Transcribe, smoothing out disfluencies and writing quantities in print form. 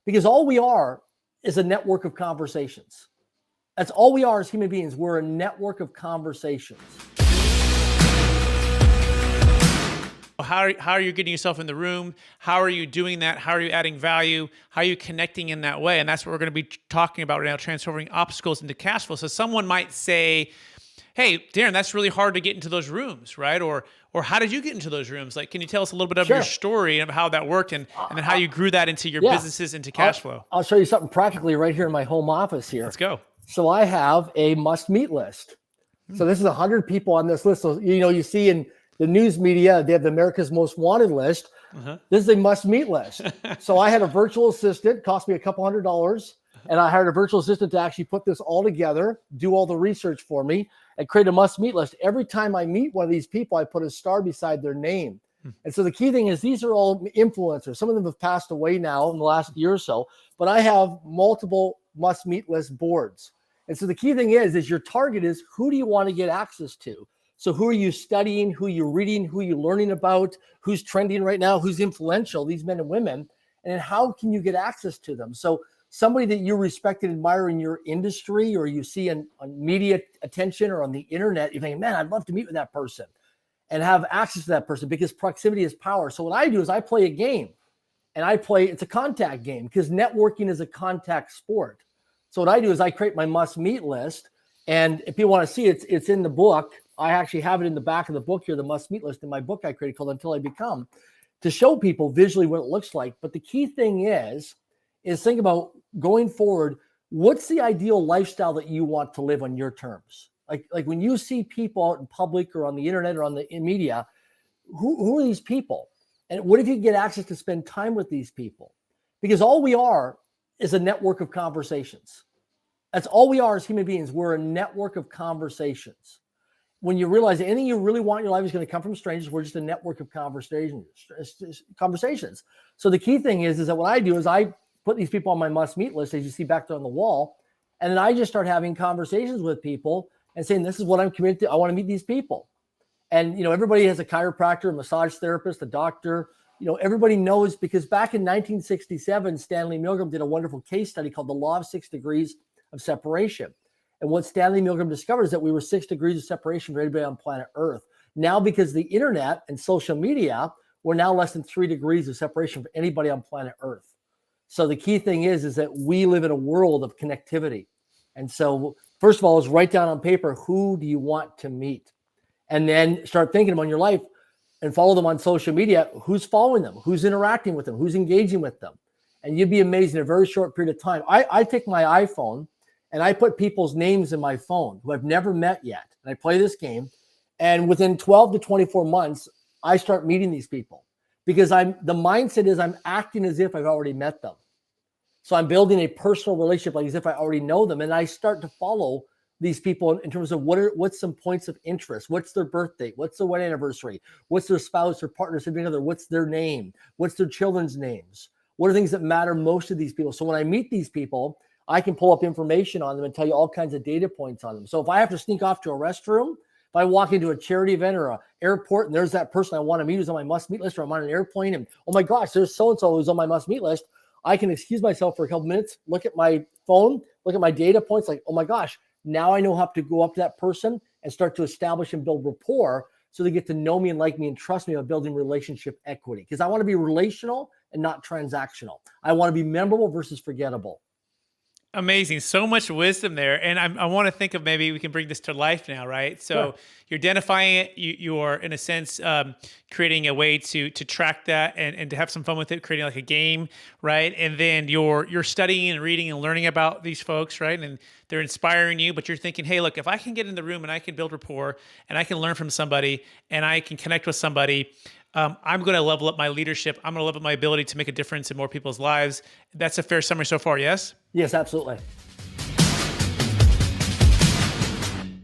Because all we are is a network of conversations. That's all we are as human beings. We're a network of conversations. How are you getting yourself in the room? How are you doing that? How are you adding value? How are you connecting in that way? And that's what we're going to be talking about right now, transforming obstacles into cash flow. So someone might say, hey, Darren, that's really hard to get into those rooms, right? Or how did you get into those rooms? Like, can you tell us a little bit of your story and how that worked and then how you grew that into your businesses, into cash flow? I'll show you something practically right here in my home office here. Let's go. So I have a must-meet list. So this is 100 people on this list. So, you see in the news media, they have the America's Most Wanted list. This is a must-meet list. So I had a virtual assistant, cost me a couple $100s, and I hired a virtual assistant to actually put this all together, do all the research for me, and create a must-meet list. Every time I meet one of these people, I put a star beside their name. And so the key thing is these are all influencers. Some of them have passed away now in the last year or so, but I have multiple must-meet list boards. And so the key thing is your target is, who do you want to get access to? So who are you studying, who you're reading, who you're learning about, who's trending right now, who's influential, these men and women, and then how can you get access to them? So somebody that you respect and admire in your industry, or you see on media attention or on the internet, you're thinking, man, I'd love to meet with that person and have access to that person, because proximity is power. So what I do is I play a game, and it's a contact game, because networking is a contact sport. So what I do is I create my must-meet list, and if you want to see it, it's in the book. I actually have it in the back of the book here, the must-meet list in my book I created called Until I Become, to show people visually what it looks like. But the key thing is think about going forward, what's the ideal lifestyle that you want to live on your terms? Like when you see people out in public or on the internet or on the media, who are these people? And what if you get access to spend time with these people? Because all we are is a network of conversations. That's all we are as human beings. We're a network of conversations. When you realize that anything you really want in your life is going to come from strangers, we're just a network of conversations. So the key thing is that what I do is I put these people on my must-meet list, as you see back there on the wall, and then I just start having conversations with people and saying, this is what I'm committed to. I want to meet these people. And, everybody has a chiropractor, a massage therapist, a doctor. Everybody knows, because back in 1967, Stanley Milgram did a wonderful case study called The Law of 6 Degrees of Separation. And what Stanley Milgram discovered is that we were 6 degrees of separation from everybody on planet Earth. Now, because of the internet and social media, we're now less than 3 degrees of separation from anybody on planet Earth. So the key thing is that we live in a world of connectivity. And so first of all, is write down on paper, who do you want to meet? And then start thinking about your life and follow them on social media. Who's following them? Who's interacting with them? Who's engaging with them? And you'd be amazed in a very short period of time. I take my iPhone and I put people's names in my phone who I've never met yet. And I play this game. And within 12 to 24 months, I start meeting these people, because the mindset is I'm acting as if I've already met them. So I'm building a personal relationship like as if I already know them. And I start to follow these people in terms of what's some points of interest, what's their birth date, what's their wedding anniversary, what's their spouse or partner, significant other, what's their name, what's their children's names, what are things that matter most to these people. So when I meet these people, I can pull up information on them and tell you all kinds of data points on them. So if I have to sneak off to a restroom, if I walk into a charity event or an airport and there's that person I want to meet who's on my must-meet list, or I'm on an airplane and, oh my gosh, there's so-and-so who's on my must-meet list, I can excuse myself for a couple minutes, look at my phone, look at my data points, like, oh my gosh, now I know how to go up to that person and start to establish and build rapport so they get to know me and like me and trust me about building relationship equity. Because I want to be relational and not transactional. I want to be memorable versus forgettable. Amazing. So much wisdom there. And I want to think of, maybe we can bring this to life now, right? So Sure. You're identifying it. You're in a sense, creating a way to track that and to have some fun with it, creating like a game, right? And then you're studying and reading and learning about these folks, right? And they're inspiring you, but you're thinking, hey, look, if I can get in the room and I can build rapport and I can learn from somebody and I can connect with somebody, I'm going to level up my leadership. I'm going to level up my ability to make a difference in more people's lives. That's a fair summary so far, yes? Yes, absolutely.